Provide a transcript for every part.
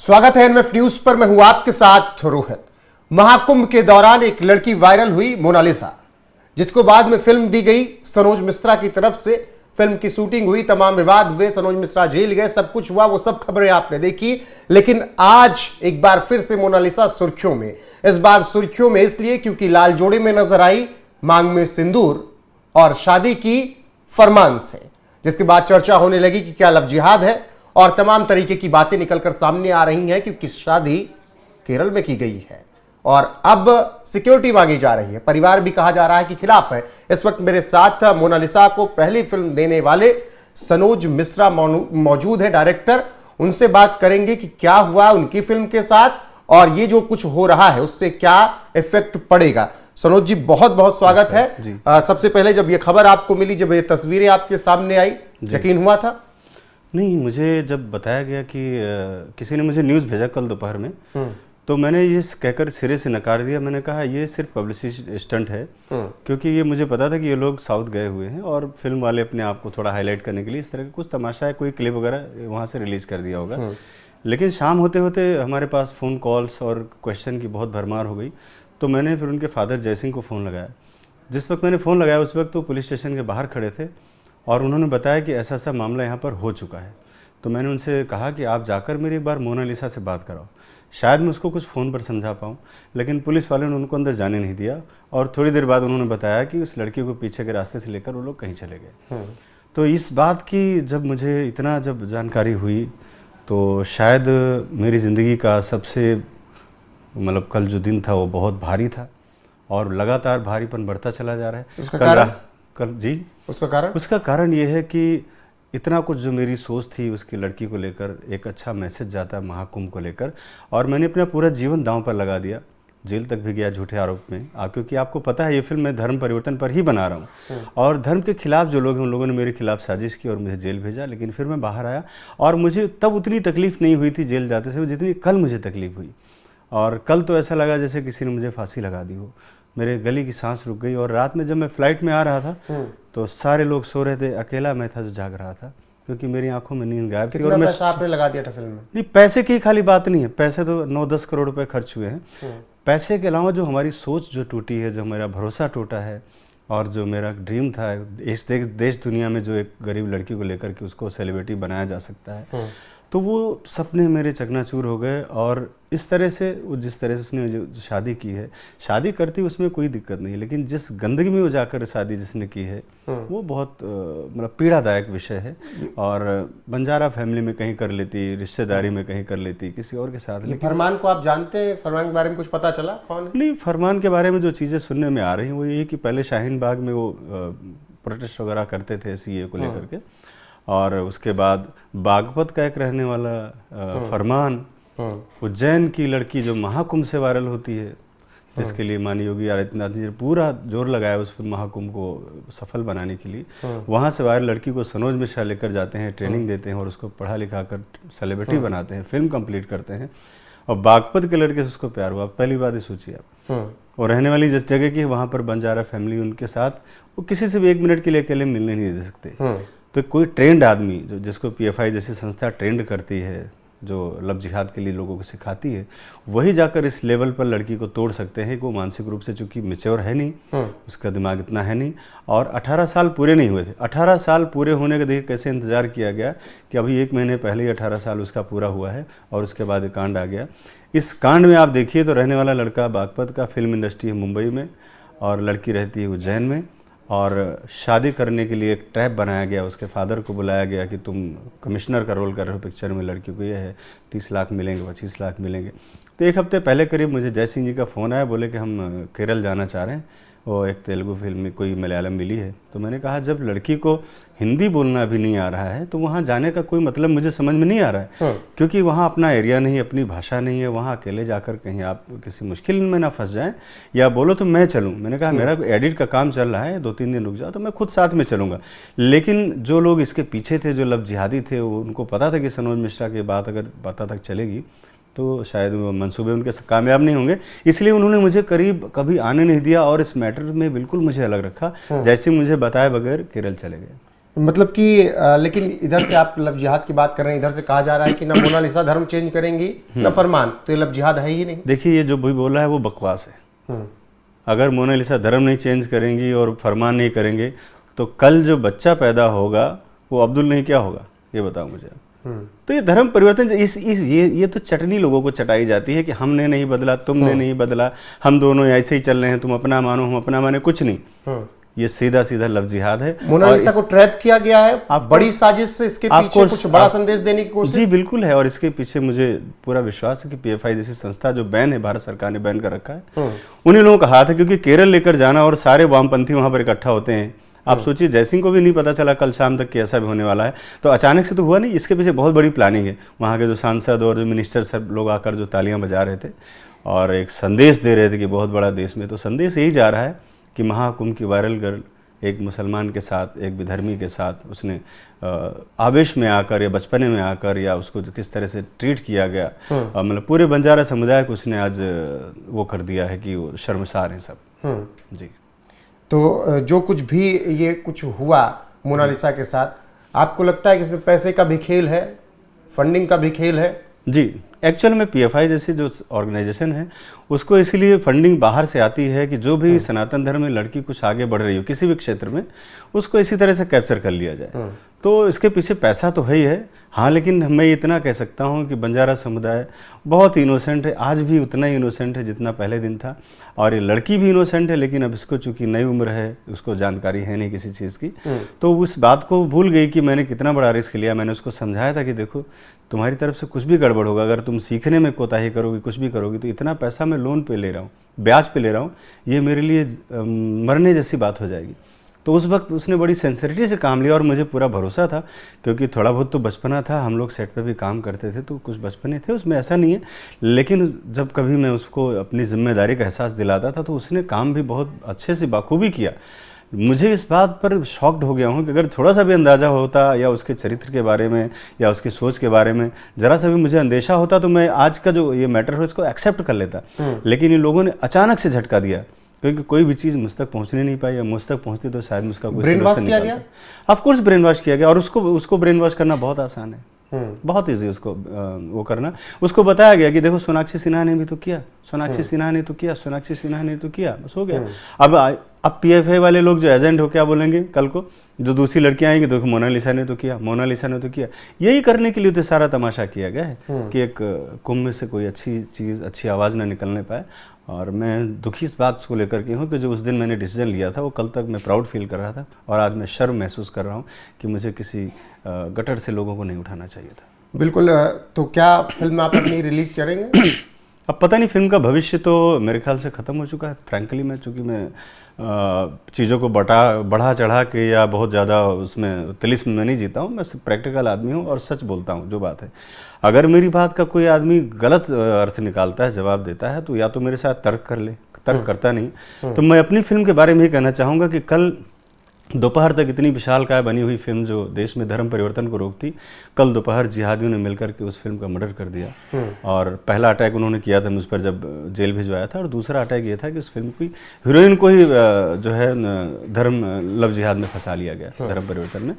स्वागत है NF news पर। मैं हूं आपके साथ रोहित। महाकुंभ के दौरान एक लड़की वायरल हुई, मोनालिसा, जिसको बाद में फिल्म दी गई सनोज मिश्रा की तरफ से। फिल्म की शूटिंग हुई, तमाम विवाद हुए, सनोज मिश्रा जेल गए, सब कुछ हुआ, वो सब खबरें आपने देखी। लेकिन आज एक बार फिर से मोनालिसा सुर्खियों में। इस बार सुर्खियों में इसलिए क्योंकि लाल जोड़े में नजर आई, मांग में सिंदूर और शादी की फरमान से, जिसके बाद चर्चा होने लगी कि क्या लव जिहाद है, और तमाम तरीके की बातें निकलकर सामने आ रही हैं क्योंकि शादी केरल में की गई है और अब सिक्योरिटी मांगी जा रही है। परिवार भी कहा जा रहा है कि खिलाफ है। इस वक्त मेरे साथ मोनालिसा को पहली फिल्म देने वाले सनोज मिश्रा मौजूद है, डायरेक्टर। उनसे बात करेंगे कि क्या हुआ उनकी फिल्म के साथ और ये जो कुछ हो रहा है उससे क्या इफेक्ट पड़ेगा। सनोज जी, बहुत बहुत स्वागत है। सबसे पहले जब ये खबर आपको मिली, जब ये तस्वीरें आपके सामने आई, यकीन हुआ था? नहीं, मुझे जब बताया गया कि किसी ने मुझे न्यूज़ भेजा कल दोपहर में, तो मैंने ये कहकर सिरे से नकार दिया। मैंने कहा ये सिर्फ पब्लिसिटी स्टंट है, क्योंकि ये मुझे पता था कि ये लोग साउथ गए हुए हैं और फिल्म वाले अपने आप को थोड़ा हाईलाइट करने के लिए इस तरह का कुछ तमाशा है, कोई क्लिप वगैरह वहाँ से रिलीज़ कर दिया होगा। लेकिन शाम होते होते हमारे पास फ़ोन कॉल्स और क्वेश्चन की बहुत भरमार हो गई, तो मैंने फिर उनके फादर जयसिंह को फ़ोन लगाया। जिस वक्त मैंने फ़ोन लगाया उस वक्त तो पुलिस स्टेशन के बाहर खड़े थे और उन्होंने बताया कि ऐसा ऐसा मामला यहाँ पर हो चुका है। तो मैंने उनसे कहा कि आप जाकर मेरी एक बार मोनालिसा से बात कराओ, शायद मैं उसको कुछ फ़ोन पर समझा पाऊँ। लेकिन पुलिस वाले ने उनको अंदर जाने नहीं दिया और थोड़ी देर बाद उन्होंने बताया कि उस लड़की को पीछे के रास्ते से लेकर वो लोग कहीं चले गए। तो इस बात की जब मुझे इतना जब जानकारी हुई तो शायद मेरी ज़िंदगी का सबसे मतलब कल जो दिन था वो बहुत भारी था और लगातार भारीपन बढ़ता चला जा रहा है। उसका कारण? कल जी, उसका कारण ये है कि इतना कुछ जो मेरी सोच थी उसकी लड़की को लेकर, एक अच्छा मैसेज जाता है महाकुंभ को लेकर, और मैंने अपना पूरा जीवन दांव पर लगा दिया। जेल तक भी गया झूठे आरोप में, क्योंकि आपको पता है ये फिल्म मैं धर्म परिवर्तन पर ही बना रहा हूँ और धर्म के खिलाफ जो लोग हैं उन लोगों ने मेरे खिलाफ साजिश की और मुझे जेल भेजा। लेकिन फिर मैं बाहर आया और मुझे तब उतनी तकलीफ़ नहीं हुई थी जेल जाते समय जितनी कल मुझे तकलीफ़ हुई। और कल तो ऐसा लगा जैसे किसी ने मुझे फांसी लगा दी हो। मेरे गले की सांस रुक गई और रात में जब मैं फ़्लाइट में आ रहा था तो सारे लोग सो रहे थे, अकेला मैं था जो जाग रहा था, क्योंकि मेरी आंखों में नींद गायब थी। और मैं पैसा आपने लगा दिया था फिल्म में? नहीं, पैसे की खाली बात नहीं है, पैसे तो 9-10 करोड़ रुपए खर्च हुए हैं। पैसे के अलावा जो हमारी सोच जो टूटी है, जो मेरा भरोसा टूटा है और जो मेरा ड्रीम था इस देश दुनिया में जो एक गरीब लड़की को लेकर के उसको सेलिब्रिटी बनाया जा सकता है, तो वो सपने मेरे चकनाचूर हो गए। और इस तरह से जिस तरह से उसने जो शादी की है, शादी करती उसमें कोई दिक्कत नहीं, लेकिन जिस गंदगी में वो जाकर शादी जिसने की है वो बहुत मतलब पीड़ादायक विषय है। और बंजारा फैमिली में कहीं कर लेती, रिश्तेदारी में कहीं कर लेती, किसी और के साथ। ये फरमान को आप जानते हैं? फरमान के बारे में कुछ पता चला कौन है? नहीं, फरमान के बारे में जो चीज़ें सुनने में आ रही हैं वो ये कि पहले शाहीन बाग में वो प्रोटेस्ट वगैरह करते थे सीए को लेकर के, और उसके बाद बागपत का एक रहने वाला फरमान, उज्जैन की लड़की जो महाकुंभ से वायरल होती है, जिसके लिए माननीय योगी आदित्यनाथ जी ने पूरा जोर लगाया उस महाकुंभ को सफल बनाने के लिए, वहाँ से वायरल लड़की को सनोज मिश्रा लेकर जाते हैं, ट्रेनिंग देते हैं और उसको पढ़ा लिखा कर सेलिब्रिटी बनाते हैं, फिल्म कंप्लीट करते हैं। और बागपत के लड़के से उसको प्यार हुआ। पहली बात ही सोचिए आप, और रहने वाली जिस जगह की वहाँ पर बंजारा फैमिली, उनके साथ वो किसी से भी 1 मिनट के लिए अकेले मिलने नहीं दे सकते। तो कोई ट्रेंड आदमी जो जिसको पीएफआई जैसी संस्था ट्रेंड करती है, जो लव जिहाद के लिए लोगों को सिखाती है, वही जाकर इस लेवल पर लड़की को तोड़ सकते हैं कि वो मानसिक रूप से चूंकि मैच्योर है नहीं, उसका दिमाग इतना है नहीं, और 18 साल पूरे नहीं हुए थे। 18 साल पूरे होने का देखिए कैसे इंतज़ार किया गया कि अभी 1 महीने पहले ही 18 साल उसका पूरा हुआ है और उसके बाद एक कांड आ गया। इस कांड में आप देखिए तो रहने वाला लड़का बागपत का, फिल्म इंडस्ट्री है मुंबई में और लड़की रहती है उज्जैन में, और शादी करने के लिए एक ट्रैप बनाया गया। उसके फादर को बुलाया गया कि तुम कमिश्नर का रोल कर रहे हो पिक्चर में, लड़की को ये है 30 लाख मिलेंगे, 25 लाख मिलेंगे। तो एक हफ्ते पहले करीब मुझे जय सिंह जी का फ़ोन आया, बोले कि हम केरल जाना चाह रहे हैं, वो एक तेलुगु फिल्म में कोई मलयालम मिली है। तो मैंने कहा जब लड़की को हिंदी बोलना भी नहीं आ रहा है तो वहाँ जाने का कोई मतलब मुझे समझ में नहीं आ रहा है, क्योंकि वहाँ अपना एरिया नहीं, अपनी भाषा नहीं है। वहाँ अकेले जाकर कहीं आप किसी मुश्किल में ना फंस जाएं, या बोलो तो मैं चलूँ। मैंने कहा मेरा एडिट का काम चल रहा है, 2-3 दिन रुक जाओ तो मैं खुद साथ में चलूँगा। लेकिन जो लोग इसके पीछे थे, जो लव जिहादी थे, उनको पता था कि सनोज मिश्रा की बात अगर पता तक चलेगी तो शायद वो मंसूबे उनके कामयाब नहीं होंगे, इसलिए उन्होंने मुझे करीब कभी आने नहीं दिया और इस मैटर में बिल्कुल मुझे अलग रखा। जैसे मुझे बताए बगैर केरल चले गए। मतलब कि लेकिन इधर से आप लव जिहाद की बात कर रहे हैं, इधर से कहा जा रहा है कि ना मोनालिसा धर्म चेंज करेंगी ना फरमान, तो ये लव जिहाद है ही नहीं। देखिए, ये जो भी बोला है वो बकवास है। अगर मोनालिसा धर्म नहीं चेंज करेंगी और फरमान नहीं करेंगे तो कल जो बच्चा पैदा होगा वो अब्दुल नहीं क्या होगा, ये बताओ मुझे। तो ये धर्म परिवर्तन ये तो चटनी लोगों को चटाई जाती है कि हमने नहीं बदला, तुमने नहीं बदला, हम दोनों ऐसे ही चल रहे हैं, तुम अपना मानो हम अपना माने, कुछ नहीं। ये सीधा सीधा लव जिहाद है। मोनालिसा को ट्रैप किया गया है, बड़ी साजिश से इसके पीछे कुछ बड़ा संदेश देने की कोशिश। जी बिल्कुल है, और इसके पीछे मुझे पूरा विश्वास है कि पीएफआई जैसी संस्था जो बैन है, भारत सरकार ने बैन कर रखा है, उन्हीं लोगों का हाथ है। क्योंकि केरल लेकर जाना और सारे वामपंथी वहां पर इकट्ठा होते हैं। आप सोचिए, जयसिंह को भी नहीं पता चला कल शाम तक कि ऐसा भी होने वाला है, तो अचानक से तो हुआ नहीं, इसके पीछे बहुत बड़ी प्लानिंग है। वहाँ के जो सांसद और जो मिनिस्टर सब लोग आकर जो तालियां बजा रहे थे और एक संदेश दे रहे थे कि बहुत बड़ा देश में, तो संदेश यही जा रहा है कि महाकुंभ की वायरल गर्ल एक मुसलमान के साथ, एक विधर्मी के साथ उसने आवेश में आकर या बचपने में आकर या उसको किस तरह से ट्रीट किया गया, मतलब पूरे बंजारा समुदाय को उसने आज वो कर दिया है कि वो शर्मसार हैं सब। जी, तो जो कुछ भी ये कुछ हुआ मोनालिसा के साथ, आपको लगता है कि इसमें पैसे का भी खेल है, फंडिंग का भी खेल है? जी, एक्चुअल में पीएफआई जैसी जो ऑर्गेनाइजेशन है उसको इसलिए फंडिंग बाहर से आती है कि जो भी सनातन धर्म में लड़की कुछ आगे बढ़ रही हो किसी भी क्षेत्र में, उसको इसी तरह से कैप्चर कर लिया जाए। तो इसके पीछे पैसा तो है ही है, हाँ, लेकिन मैं इतना कह सकता हूँ कि बंजारा समुदाय बहुत इनोसेंट है, आज भी उतना ही इनोसेंट है जितना पहले दिन था। और ये लड़की भी इनोसेंट है, लेकिन अब इसको चूंकि नई उम्र है, उसको जानकारी है नहीं किसी चीज़ की, तो उस बात को भूल गई कि मैंने कितना बड़ा रिस्क लिया। मैंने उसको समझाया था कि देखो, तुम्हारी तरफ से कुछ भी गड़बड़ होगा, अगर तुम सीखने में कोताही करोगी, कुछ भी करोगी, तो इतना पैसा मैं लोन पे ले रहा हूँ, ब्याज पे ले रहा हूँ, ये मेरे लिए मरने जैसी बात हो जाएगी। तो उस वक्त उसने बड़ी सेंसिटिविटी से काम लिया और मुझे पूरा भरोसा था, क्योंकि थोड़ा बहुत तो बचपना था, हम लोग सेट पे भी काम करते थे, तो कुछ बचपने थे, उसमें ऐसा नहीं है। लेकिन जब कभी मैं उसको अपनी जिम्मेदारी का एहसास दिलाता था तो उसने काम भी बहुत अच्छे से बाखूबी किया। मुझे इस बात पर शॉक्ड हो गया हूँ कि अगर थोड़ा सा भी अंदाज़ा होता या उसके चरित्र के बारे में या उसकी सोच के बारे में ज़रा सा भी मुझे अंदेशा होता तो मैं आज का जो ये मैटर हो इसको एक्सेप्ट कर लेता। लेकिन इन लोगों ने अचानक से झटका दिया, क्योंकि कोई भी चीज़ मुझ तक पहुंचने नहीं पाई, या मुझ तक पहुंचती तो शायद उसका कोई ब्रेन वॉश किया गया। ऑफ कोर्स ब्रेन वॉश किया गया, और उसको ब्रेन वॉश करना बहुत आसान है, बहुत इजी उसको वो करना। उसको बताया गया कि देखो, सोनाक्षी सिन्हा ने भी तो किया, सोनाक्षी सिन्हा ने तो किया, सोनाक्षी सिन्हा ने तो किया, बस हो गया। अब पीएफआई वाले लोग जो एजेंट हो क्या बोलेंगे कल को, जो दूसरी लड़कियां आएंगी, देखो मोनालिसा ने तो किया, मोनालिसा ने तो किया। यही करने के लिए तो सारा तमाशा किया गया है कि एक कुंभ में से कोई अच्छी चीज़, अच्छी आवाज़ ना निकलने पाए। और मैं दुखी इस बात को लेकर के हूँ कि जो उस दिन मैंने डिसीजन लिया था वो कल तक मैं प्राउड फील कर रहा था, और आज मैं शर्म महसूस कर रहा हूँ कि मुझे किसी गटर से लोगों को नहीं उठाना चाहिए था। बिल्कुल। तो क्या फिल्म आप अपनी रिलीज करेंगे? अब पता नहीं, फिल्म का भविष्य तो मेरे ख्याल से ख़त्म हो चुका है। फ्रैंकली मैं, चूँकि मैं चीज़ों को बढ़ा चढ़ा के या बहुत ज़्यादा उसमें तिलिस्म में नहीं जीता हूँ, मैं प्रैक्टिकल आदमी हूँ और सच बोलता हूँ जो बात है। अगर मेरी बात का कोई आदमी गलत अर्थ निकालता है, जवाब देता है, तो या तो मेरे साथ तर्क कर ले, तर्क करता नहीं। तो मैं अपनी फिल्म के बारे में ये कहना चाहूँगा कि कल दोपहर तक इतनी विशालकाय बनी हुई फिल्म जो देश में धर्म परिवर्तन को रोकती, कल दोपहर जिहादियों ने मिलकर के उस फिल्म का मर्डर कर दिया। और पहला अटैक उन्होंने किया था मुझ पर जब जेल भिजवाया था, और दूसरा अटैक ये था कि उस फिल्म की हीरोइन को ही जो है धर्म लव जिहाद में फंसा लिया गया, धर्म परिवर्तन में।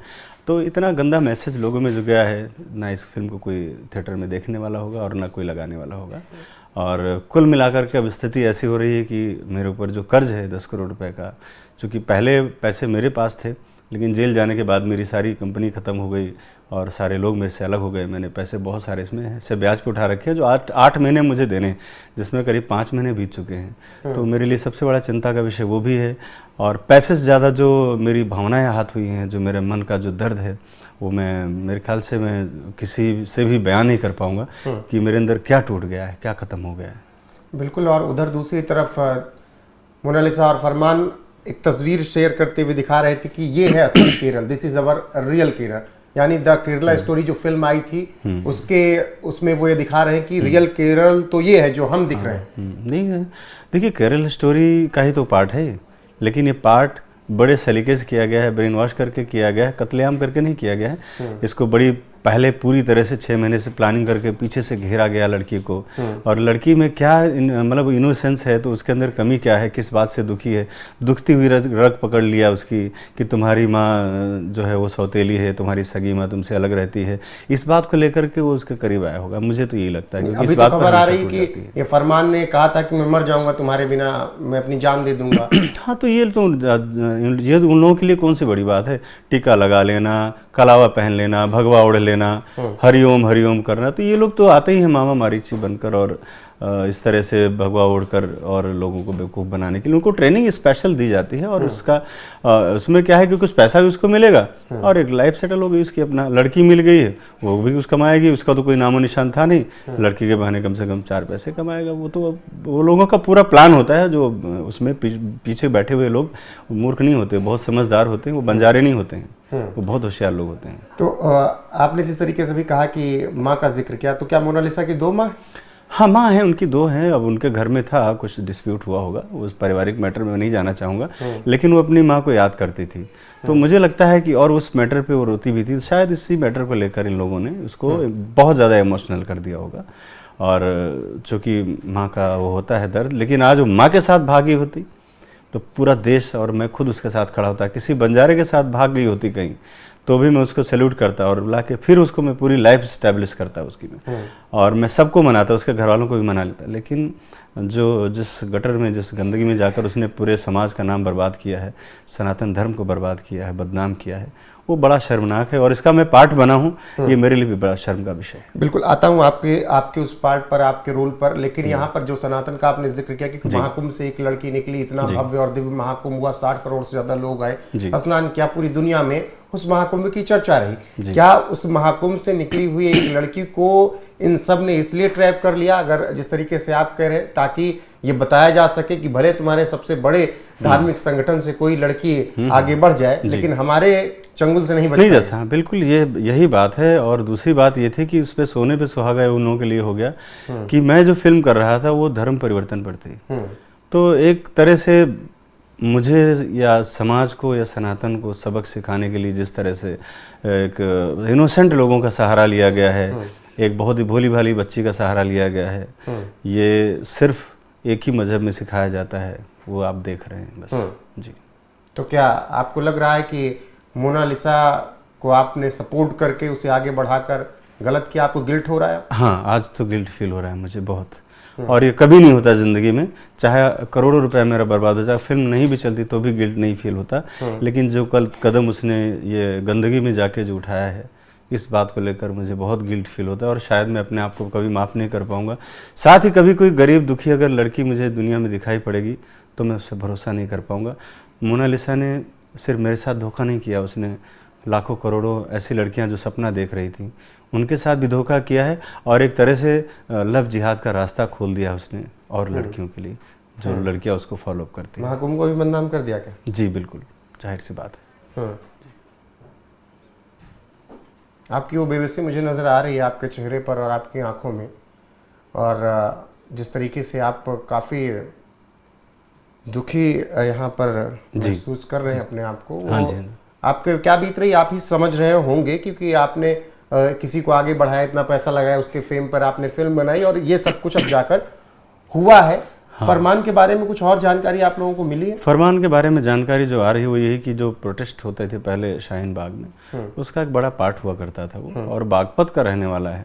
तो इतना गंदा मैसेज लोगों में जो गया है, ना इस फिल्म को कोई थिएटर में देखने वाला होगा और ना कोई लगाने वाला होगा। और कुल मिलाकर के अब स्थिति ऐसी हो रही है कि मेरे ऊपर जो कर्ज है 10 करोड़ रुपए का, चूँकि पहले पैसे मेरे पास थे, लेकिन जेल जाने के बाद मेरी सारी कंपनी ख़त्म हो गई और सारे लोग मेरे से अलग हो गए। मैंने पैसे बहुत सारे इसमें से ब्याज पे उठा रखे हैं, जो 8 महीने मुझे देने, जिसमें करीब 5 महीने बीत चुके हैं। तो मेरे लिए सबसे बड़ा चिंता का विषय वो भी है। और पैसे से ज़्यादा जो मेरी भावनाएं आहत हुई हैं, जो मेरे मन का जो दर्द है, वो मैं, मेरे ख्याल से मैं किसी से भी बयान नहीं कर पाऊँगा कि मेरे अंदर क्या टूट गया है, क्या ख़त्म हो गया है। बिल्कुल। और उधर दूसरी तरफ मोनालिसा और फरमान एक तस्वीर शेयर करते हुए दिखा रहे थे कि ये है असली Kerala, this is our real Kerala, यानी द केरला स्टोरी जो फिल्म आई थी उसमें वो ये दिखा रहे हैं कि रियल केरल तो ये है जो हम दिख रहे हैं। नहीं है, देखिए, केरल स्टोरी का ही तो पार्ट है, लेकिन ये पार्ट बड़े सलीके से किया गया है, ब्रेन वॉश करके किया गया है, कत्लेआम करके नहीं किया गया है। इसको बड़ी पहले पूरी तरह से 6 महीने से प्लानिंग करके पीछे से घेरा गया लड़की को, और लड़की में क्या मतलब इनोसेंस है, तो उसके अंदर कमी क्या है, किस बात से दुखी है, दुखती हुई रग पकड़ लिया उसकी कि तुम्हारी माँ जो है वो सौतेली है, तुम्हारी सगी माँ तुमसे अलग रहती है, इस बात को लेकर के वो उसके करीब आया होगा। मुझे तो यही लगता है अभी तो खबर आ रही कि ये फरमान ने कहा था कि मैं मर जाऊंगा तुम्हारे बिना, मैं अपनी जान दे दूंगा। हाँ, तो ये उन लोगों के लिए कौन सी बड़ी बात है, टीका लगा लेना, कलावा पहन लेना, भगवा ओढ़ लेना, हरिओम हरिओम करना, तो ये लोग तो आते ही हैं मामा मारीची बनकर और इस तरह से भगवा ओढ़कर और लोगों को बेवकूफ़ बनाने के लिए उनको ट्रेनिंग स्पेशल दी जाती है। और उसका उसमें क्या है कि कुछ पैसा भी उसको मिलेगा और एक लाइफ सेटल हो गई उसकी, अपना लड़की मिल गई है, वो भी कुछ कमाएगी, उसका तो कोई नामो निशान था नहीं, लड़की के बहाने कम से कम 4 पैसे कमाएगा। वो तो वो लोगों का पूरा प्लान होता है, जो उसमें पीछे बैठे हुए लोग मूर्ख नहीं होते, बहुत समझदार होते हैं, वो बंजारे नहीं होते हैं, वो बहुत होशियार लोग होते हैं। तो आपने जिस तरीके से भी कहा कि माँ का जिक्र किया, तो क्या मोनालिसा की 2 माँ? हाँ, माँ है, उनकी 2 हैं। अब उनके घर में था, कुछ डिस्प्यूट हुआ होगा, उस पारिवारिक मैटर में नहीं जाना चाहूँगा, लेकिन वो अपनी माँ को याद करती थी। तो मुझे लगता है कि और उस मैटर पे वो रोती भी थी, तो शायद इसी मैटर को लेकर इन लोगों ने उसको बहुत ज़्यादा इमोशनल कर दिया होगा। और चूँकि माँ का वो होता है दर्द, लेकिन आज वो माँ के साथ भागी होती तो पूरा देश और मैं खुद उसके साथ खड़ा होता। किसी बंजारे के साथ भाग गई होती कहीं तो भी मैं उसको सैल्यूट करता और बुला के फिर उसको मैं पूरी लाइफ स्टैब्लिश करता उसकी में, और मैं सबको मनाता, उसके घर वालों को भी मना लेता। लेकिन जो जिस गटर में, जिस गंदगी में जाकर उसने पूरे समाज का नाम बर्बाद किया है, सनातन धर्म को बर्बाद किया है, बदनाम किया है, वो बड़ा शर्मनाक है। और इसका मैं पार्ट बना हूँ, ये मेरे लिए भी बड़ा शर्म का विषय है। बिल्कुल आता हूँ आपके उस पार्ट पर, आपके रोल पर, लेकिन यहाँ पर जो सनातन का आपने जिक्र किया कि महाकुंभ से एक लड़की निकली, इतना भव्य और दिव्य महाकुंभ हुआ, 60 करोड़ से ज्यादा लोग आए, स्नान किया, पूरी दुनिया में उस महाकुंभ की चर्चा रही। क्या उस महाकुंभ से निकली हुई एक लड़की को इन सब ने इसलिए ट्रैप कर लिया, अगर जिस तरीके से आप कह रहे हैं, ताकि ये बताया जा सके कि भले तुम्हारे सबसे बड़े धार्मिक संगठन से कोई लड़की आगे बढ़ जाए, लेकिन हमारे चंगुल से नहीं बच नहीं हाँ, बिल्कुल यही बात है। और दूसरी बात ये थी कि उस पे सोने पे सुहागा उन लोगों के लिए हो गया कि मैं जो फिल्म कर रहा था वो धर्म परिवर्तन पर थी। तो एक तरह से मुझे या समाज को या सनातन को सबक सिखाने के लिए जिस तरह से एक इनोसेंट लोगों का सहारा लिया गया है, एक बहुत ही भोली भाली बच्ची का सहारा लिया गया है, ये सिर्फ एक ही मजहब में सिखाया जाता है, वो आप देख रहे हैं बस। जी। तो क्या आपको लग रहा है कि मोनालिसा को आपने सपोर्ट करके उसे आगे बढ़ाकर गलत किया, आपको गिल्ट हो रहा है? हाँ, आज तो गिल्ट फील हो रहा है मुझे बहुत, और ये कभी नहीं होता ज़िंदगी में, चाहे करोड़ों रुपए मेरा बर्बाद हो जाए, फिल्म नहीं भी चलती तो भी गिल्ट नहीं फील होता। लेकिन जो कदम उसने ये गंदगी में जाके जो उठाया है, इस बात को लेकर मुझे बहुत गिल्ट फील होता है, और शायद मैं अपने आप को कभी माफ़ नहीं कर पाऊँगा। साथ ही कभी कोई गरीब दुखी अगर लड़की मुझे दुनिया में दिखाई पड़ेगी तो मैं उस पर भरोसा नहीं कर पाऊँगा। मोनालिसा ने सिर्फ मेरे साथ धोखा नहीं किया, उसने लाखों करोड़ों ऐसी लड़कियां जो सपना देख रही थी उनके साथ भी धोखा किया है, और एक तरह से लव जिहाद का रास्ता खोल दिया उसने और लड़कियों के लिए, जो लड़कियां उसको फॉलो अप करती हैं। महाकुंभ को भी बदनाम कर दिया क्या? जी बिल्कुल, जाहिर सी बात है। आपकी वो बेबसी मुझे नज़र आ रही है आपके चेहरे पर और आपकी आंखों में, और जिस तरीके से आप काफ़ी दुखी यहाँ पर महसूस कर रहे हैं अपने आप को, हाँ जी, आपके क्या बीत रही आप ही समझ रहे होंगे, क्योंकि आपने किसी को आगे बढ़ाया, इतना पैसा लगाया, उसके फेम पर आपने फिल्म बनाई और ये सब कुछ अब जाकर हुआ है। हाँ। फरमान के बारे में कुछ और जानकारी आप लोगों को मिली है? फरमान के बारे में जानकारी जो आ रही है वो यही कि जो प्रोटेस्ट होते थे पहले शाहीन बाग में, उसका एक बड़ा पार्ट हुआ करता था वो, और बागपत का रहने वाला है।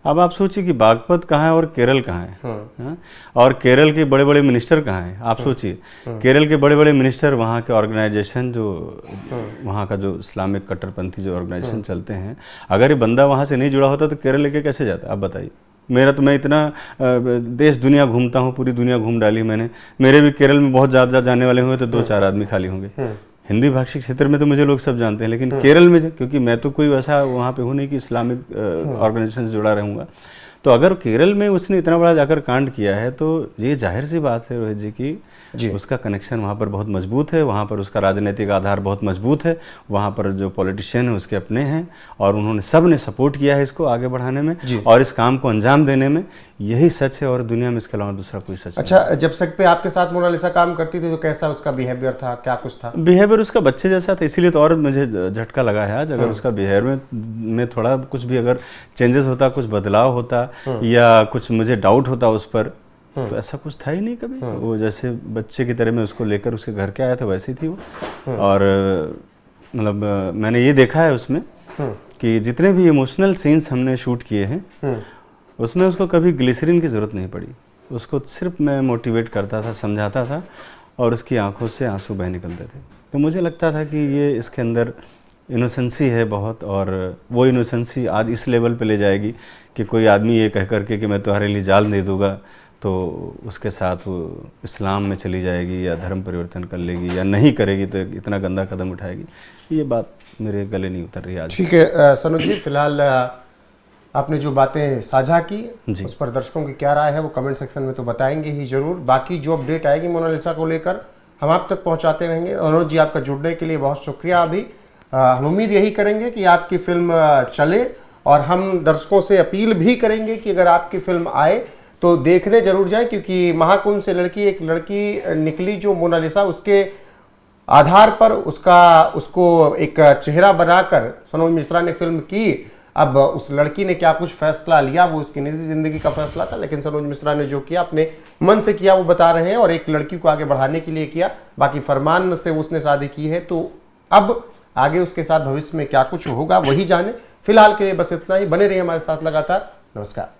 अब आप सोचिए कि बागपत कहाँ है और केरल कहाँ है, और केरल के बड़े बड़े मिनिस्टर कहाँ हैं। आप सोचिए, केरल के बड़े बड़े मिनिस्टर, वहाँ के ऑर्गेनाइजेशन जो वहाँ का जो इस्लामिक कट्टरपंथी जो ऑर्गेनाइजेशन चलते हैं, अगर ये बंदा वहाँ से नहीं जुड़ा होता तो केरल लेके कैसे जाता, आप बताइए। मैं इतना देश दुनिया घूमता हूँ, पूरी दुनिया घूम डाली मैंने, मेरे भी केरल में बहुत ज़्यादा जाने वाले हुए तो 2-4 आदमी खाली होंगे। हिंदी भाषी क्षेत्र में तो मुझे लोग सब जानते हैं, लेकिन केरल में, क्योंकि मैं तो कोई वैसा वहाँ पे हूँ नहीं कि इस्लामिक ऑर्गेनाइजेशन से जुड़ा रहूँगा, तो अगर केरल में उसने इतना बड़ा जाकर कांड किया है तो ये जाहिर सी बात है रोहित जी की जी। उसका कनेक्शन वहाँ पर बहुत मजबूत है, वहाँ पर उसका राजनीतिक आधार बहुत मजबूत है, वहाँ पर जो पॉलिटिशियन है उसके अपने हैं, और उन्होंने सब ने सपोर्ट किया है इसको आगे बढ़ाने में और इस काम को अंजाम देने में। यही सच है और दुनिया में इसके अलावा दूसरा कोई सच नहीं। अच्छा, जब सेट पे आपके साथ मोनालिसा काम करती थी तो कैसा उसका बिहेवियर था, क्या कुछ था? बिहेवियर उसका बच्चे जैसा था, इसीलिए तो और मुझे झटका लगा है आज। अगर उसका बिहेवियर में थोड़ा कुछ भी अगर चेंजेस होता, कुछ बदलाव होता या कुछ मुझे डाउट होता उस पर, तो ऐसा कुछ था ही नहीं कभी। वो जैसे बच्चे की तरह मैं उसको लेकर उसके घर के आया था वैसी थी वो। और मतलब मैंने ये देखा है उसमें कि जितने भी इमोशनल सीन्स हमने शूट किए हैं उसमें उसको कभी ग्लिसरीन की ज़रूरत नहीं पड़ी। उसको सिर्फ मैं मोटिवेट करता था, समझाता था, और उसकी आंखों से आंसू बह निकलते थे। तो मुझे लगता था कि ये इसके अंदर इनोसेंसी है बहुत, और वो इनोसेंसी आज इस लेवल पे ले जाएगी कि कोई आदमी ये कह करके कि मैं तुम्हारे लिए जान दे दूंगा तो उसके साथ वो इस्लाम में चली जाएगी या धर्म परिवर्तन कर लेगी, या नहीं करेगी तो इतना गंदा कदम उठाएगी। ये बात मेरे गले नहीं उतर रही आज। ठीक है सनोज जी, फिलहाल आपने जो बातें साझा की उस पर दर्शकों की क्या राय है वो कमेंट सेक्शन में तो बताएंगे ही जरूर। बाकी जो अपडेट आएगी मोनालिसा को लेकर हम आप तक पहुंचाते रहेंगे। अनुज जी, आपका जुड़ने के लिए बहुत शुक्रिया। अभी हम उम्मीद यही करेंगे कि आपकी फिल्म चले, और हम दर्शकों से अपील भी करेंगे कि अगर आपकी फिल्म आए तो देखने जरूर जाए, क्योंकि महाकुंभ से एक लड़की निकली जो मोनालिसा, उसके आधार पर उसको एक चेहरा बनाकर सनोज मिश्रा ने फिल्म की। अब उस लड़की ने क्या कुछ फैसला लिया वो उसकी निजी जिंदगी का फैसला था, लेकिन सनोज मिश्रा ने जो किया अपने मन से किया वो बता रहे हैं, और एक लड़की को आगे बढ़ाने के लिए किया। बाकी फरमान से उसने शादी की है, तो अब आगे उसके साथ भविष्य में क्या कुछ होगा वही जाने। फिलहाल के लिए बस इतना ही। बने रहिए हमारे साथ लगातार। नमस्कार।